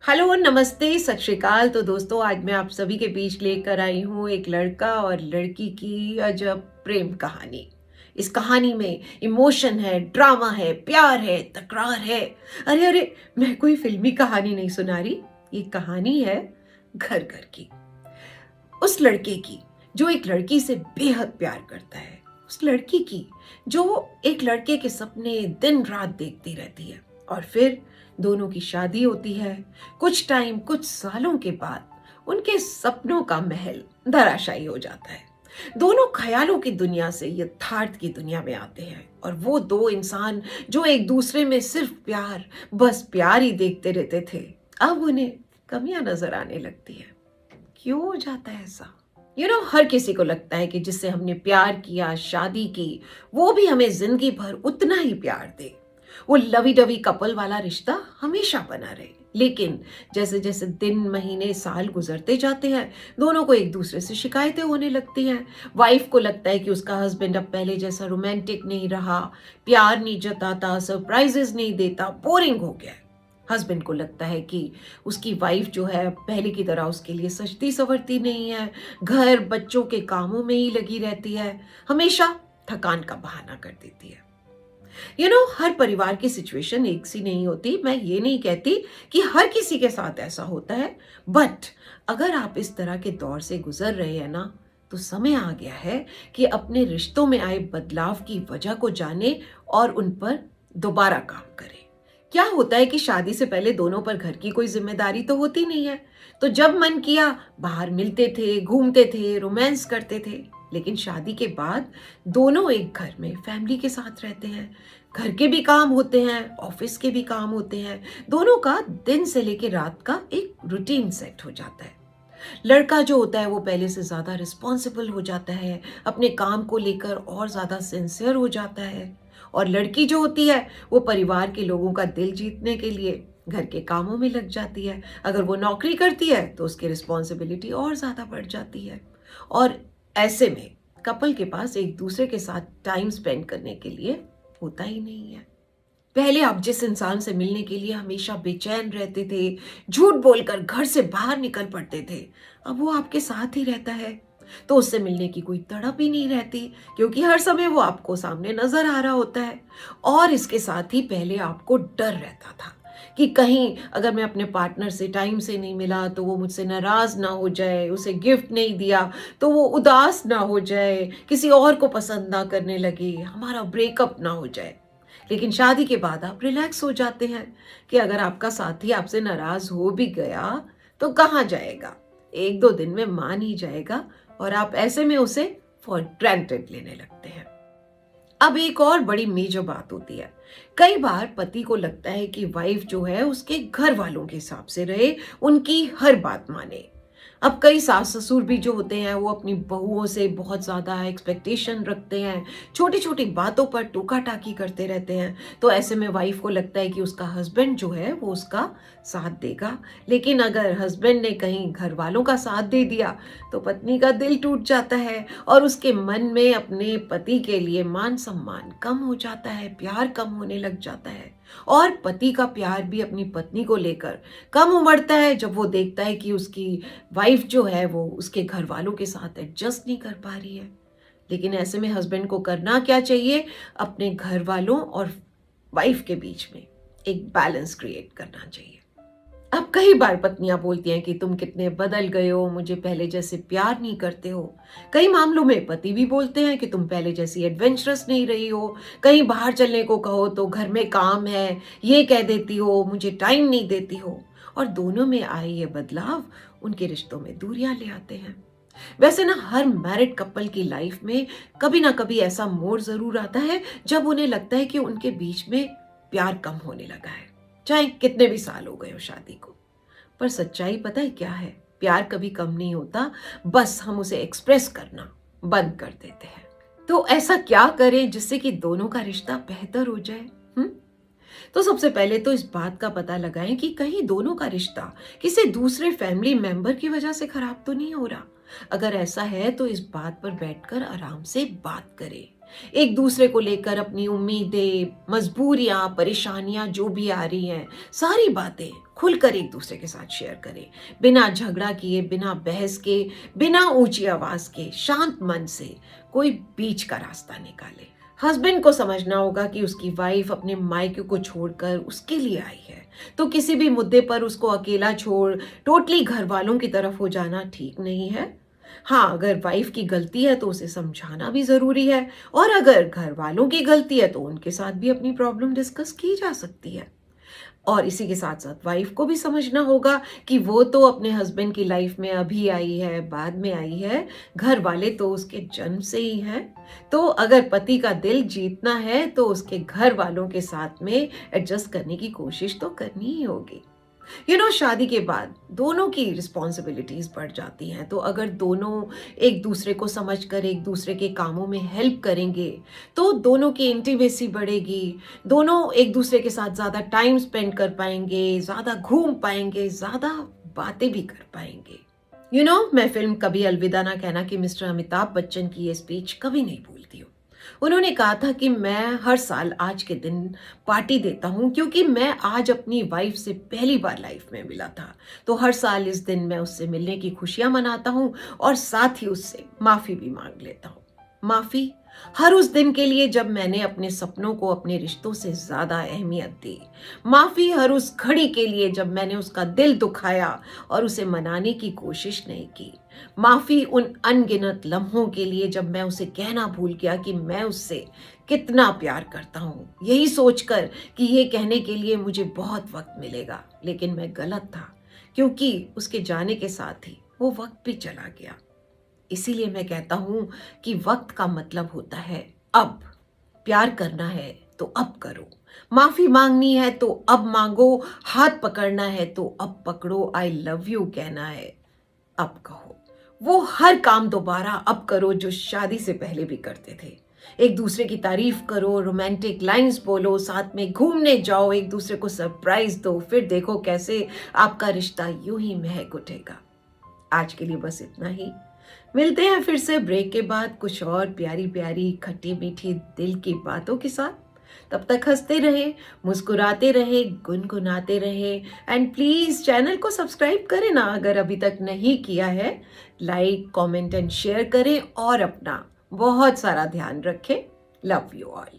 Hello, नमस्ते, सत श्री अकाल। तो दोस्तों, आज मैं आप सभी के बीच लेकर आई हूँ एक लड़का और लड़की की अजब प्रेम कहानी। इस कहानी में इमोशन है, ड्रामा है, प्यार है, तकरार है। अरे अरे, मैं कोई फिल्मी कहानी नहीं सुना रही। ये कहानी है घर घर की। उस लड़के की जो एक लड़की से बेहद प्यार करता है। उस लड़की की जो एक लड़के के सपने दिन रात देखती रहती है। और फिर दोनों की शादी होती है। कुछ टाइम, कुछ सालों के बाद उनके सपनों का महल धराशायी हो जाता है। दोनों ख्यालों की दुनिया से यथार्थ की दुनिया में आते हैं। और वो दो इंसान जो एक दूसरे में सिर्फ प्यार, बस प्यार ही देखते रहते थे, अब उन्हें कमियां नजर आने लगती है। क्यों हो जाता है ऐसा? हर किसी को लगता है कि जिससे हमने प्यार किया, शादी की, वो भी हमें जिंदगी भर उतना ही प्यार दे। वो लवी डवी कपल वाला रिश्ता हमेशा बना रहे। लेकिन जैसे जैसे दिन, महीने, साल गुजरते जाते हैं, दोनों को एक दूसरे से शिकायतें होने लगती हैं। वाइफ को लगता है कि उसका हस्बैंड अब पहले जैसा रोमांटिक नहीं रहा, प्यार नहीं जताता, सरप्राइजेस नहीं देता, बोरिंग हो गया है। हस्बैंड को लगता है कि उसकी वाइफ जो है पहले की तरह उसके लिए सजती संवरती नहीं है, घर बच्चों के कामों में ही लगी रहती है, हमेशा थकान का बहाना कर देती है। हर परिवार की सिचुएशन एक सी नहीं होती। मैं ये नहीं कहती कि हर किसी के साथ ऐसा होता है, बट अगर आप इस तरह के दौर से गुजर रहे हैं ना, तो समय आ गया है कि अपने रिश्तों में आए बदलाव की वजह को जाने और उन पर दोबारा काम करें। क्या होता है कि शादी से पहले दोनों पर घर की कोई जिम्मेदारी तो होती नहीं है। तो जब मन किया बाहर मिलते थे, घूमते थे, रोमांस करते थे। लेकिन शादी के बाद दोनों एक घर में फैमिली के साथ रहते हैं। घर के भी काम होते हैं, ऑफिस के भी काम होते हैं। दोनों का दिन से लेकर रात का एक रूटीन सेट हो जाता है। लड़का जो होता है वो पहले से ज्यादा रिस्पॉन्सिबल हो जाता है, अपने काम को लेकर और ज्यादा सिंसियर हो जाता है। और लड़की जो होती है वो परिवार के लोगों का दिल जीतने के लिए घर के कामों में लग जाती है। अगर वो नौकरी करती है तो उसकी रिस्पॉन्सिबिलिटी और ज्यादा बढ़ जाती है। और ऐसे में कपल के पास एक दूसरे के साथ टाइम स्पेंड करने के लिए होता ही नहीं है। पहले आप जिस इंसान से मिलने के लिए हमेशा बेचैन रहते थे, झूठ बोलकर घर से बाहर निकल पड़ते थे, अब वो आपके साथ ही रहता है। तो उससे मिलने की कोई तड़प ही नहीं रहती, क्योंकि हर समय वो आपको सामने नजर आ रहा होता है। और इसके साथ ही पहले आपको डर रहता था कि कहीं अगर मैं अपने पार्टनर से टाइम से नहीं मिला तो वो मुझसे नाराज ना हो जाए, उसे गिफ्ट नहीं दिया तो वो उदास ना हो जाए, किसी और को पसंद ना करने लगे, हमारा ब्रेकअप ना हो जाए। लेकिन शादी के बाद आप रिलैक्स हो जाते हैं कि अगर आपका साथी आपसे नाराज हो भी गया तो कहाँ जाएगा, एक दो दिन में मान ही जाएगा। और आप ऐसे में उसे फॉर ग्रांटेड लेने लगते हैं। अब एक और बड़ी मेजर बात होती है। कई बार पति को लगता है कि वाइफ जो है उसके घर वालों के हिसाब से रहे, उनकी हर बात माने। अब कई सास ससुर भी जो होते हैं वो अपनी बहुओं से बहुत ज्यादा एक्सपेक्टेशन रखते हैं, छोटी छोटी बातों पर टोका टाकी करते रहते हैं। तो ऐसे में वाइफ को लगता है कि उसका हस्बैंड जो है वो उसका साथ देगा। लेकिन अगर हस्बैंड ने कहीं घर वालों का साथ दे दिया तो पत्नी का दिल टूट जाता है और उसके मन में अपने पति के लिए मान सम्मान कम हो जाता है, प्यार कम होने लग जाता है। और पति का प्यार भी अपनी पत्नी को लेकर कम उमड़ता है जब वो देखता है कि उसकी वाइफ जो है वो उसके घर वालों के साथ एडजस्ट नहीं कर पा रही है। लेकिन ऐसे में हस्बैंड को करना क्या चाहिए? अपने घर वालों और वाइफ के बीच में एक बैलेंस क्रिएट करना चाहिए। अब कई बार पत्नियां बोलती हैं कि तुम कितने बदल गए हो, मुझे पहले जैसे प्यार नहीं करते हो। कई मामलों में पति भी बोलते हैं कि तुम पहले जैसी एडवेंचरस नहीं रही हो, कहीं बाहर चलने को कहो तो घर में काम है ये कह देती हो, मुझे टाइम नहीं देती हो। और दोनों में आए ये बदलाव उनके रिश्तों में दूरियां ले आते हैं। वैसे ना हर मैरिड कपल की लाइफ में कभी ना कभी ऐसा मोड़ जरूर आता है जब उन्हें लगता है कि उनके बीच में प्यार कम होने लगा है, चाहे कितने भी साल हो गए हो शादी को। पर सच्चाई पता है क्या है? प्यार कभी कम नहीं होता, बस हम उसे एक्सप्रेस करना बंद कर देते हैं। तो ऐसा क्या करें जिससे कि दोनों का रिश्ता बेहतर हो जाए? हम्म तो सबसे पहले तो इस बात का पता लगाएं कि कहीं दोनों का रिश्ता किसी दूसरे फैमिली मेंबर की वजह से खराब तो नहीं हो रहा। अगर ऐसा है तो इस बात पर बैठकर आराम से बात करें। एक दूसरे को लेकर अपनी उम्मीदें, मजबूरियां, परेशानियां जो भी आ रही हैं, सारी बातें खुलकर एक दूसरे के साथ शेयर करें। बिना झगड़ा किए, बिना बहस के, बिना ऊंची आवाज के, शांत मन से कोई बीच का रास्ता निकाले। हस्बैंड को समझना होगा कि उसकी वाइफ अपने मायके को छोड़कर उसके लिए आई है, तो किसी भी मुद्दे पर उसको अकेला छोड़ टोटली घर वालों की तरफ हो जाना ठीक नहीं है। हाँ, अगर वाइफ की गलती है तो उसे समझाना भी ज़रूरी है, और अगर घर वालों की गलती है तो उनके साथ भी अपनी प्रॉब्लम डिस्कस की जा सकती है। और इसी के साथ-साथ वाइफ को भी समझना होगा कि वो तो अपने हस्बैंड की लाइफ में अभी आई है, बाद में आई है, घर वाले तो उसके जन्म से ही हैं। तो अगर पति का दिल जीतना है तो उसके घर वालों के साथ में एडजस्ट करने की कोशिश तो करनी ही होगी। शादी के बाद दोनों की रिस्पॉन्सिबिलिटीज बढ़ जाती हैं, तो अगर दोनों एक दूसरे को समझकर एक दूसरे के कामों में हेल्प करेंगे तो दोनों की इंटीमेसी बढ़ेगी, दोनों एक दूसरे के साथ ज़्यादा टाइम स्पेंड कर पाएंगे, ज़्यादा घूम पाएंगे, ज़्यादा बातें भी कर पाएंगे। मैं फिल्म कभी अलविदा ना कहना कि मिस्टर अमिताभ बच्चन की ये स्पीच कभी नहीं भूलती हूँ। उन्होंने कहा था कि मैं हर साल आज के दिन पार्टी देता हूँ क्योंकि मैं आज अपनी वाइफ से पहली बार लाइफ में मिला था। तो हर साल इस दिन मैं उससे मिलने की खुशियां मनाता हूँ और साथ ही उससे माफी भी मांग लेता हूँ। माफी हर उस दिन के लिए जब मैंने अपने सपनों को अपने रिश्तों से ज्यादा अहमियत दी। माफी हर उस घड़ी के लिए जब मैंने उसका दिल दुखाया और उसे मनाने की कोशिश नहीं की। माफी उन अनगिनत लम्हों के लिए जब मैं उसे कहना भूल गया कि मैं उससे कितना प्यार करता हूँ, यही सोचकर कि ये कहने के लिए मुझे बहुत वक्त मिलेगा, लेकिन मैं गलत था क्योंकि उसके जाने के साथ ही वो वक्त भी चला गया। इसीलिए मैं कहता हूं कि वक्त का मतलब होता है अब। प्यार करना है तो अब करो, माफी मांगनी है तो अब मांगो, हाथ पकड़ना है तो अब पकड़ो, आई लव यू कहना है अब कहो। वो हर काम दोबारा अब करो जो शादी से पहले भी करते थे। एक दूसरे की तारीफ करो, रोमांटिक लाइंस बोलो, साथ में घूमने जाओ, एक दूसरे को सरप्राइज दो, फिर देखो कैसे आपका रिश्ता यूं ही महक उठेगा। आज के लिए बस इतना ही। मिलते हैं फिर से ब्रेक के बाद कुछ और प्यारी प्यारी खट्टी मीठी दिल की बातों के साथ। तब तक हंसते रहे, मुस्कुराते रहे, गुनगुनाते रहे, एंड प्लीज चैनल को सब्सक्राइब करें ना अगर अभी तक नहीं किया है। लाइक, कमेंट एंड शेयर करें और अपना बहुत सारा ध्यान रखें। Love you all.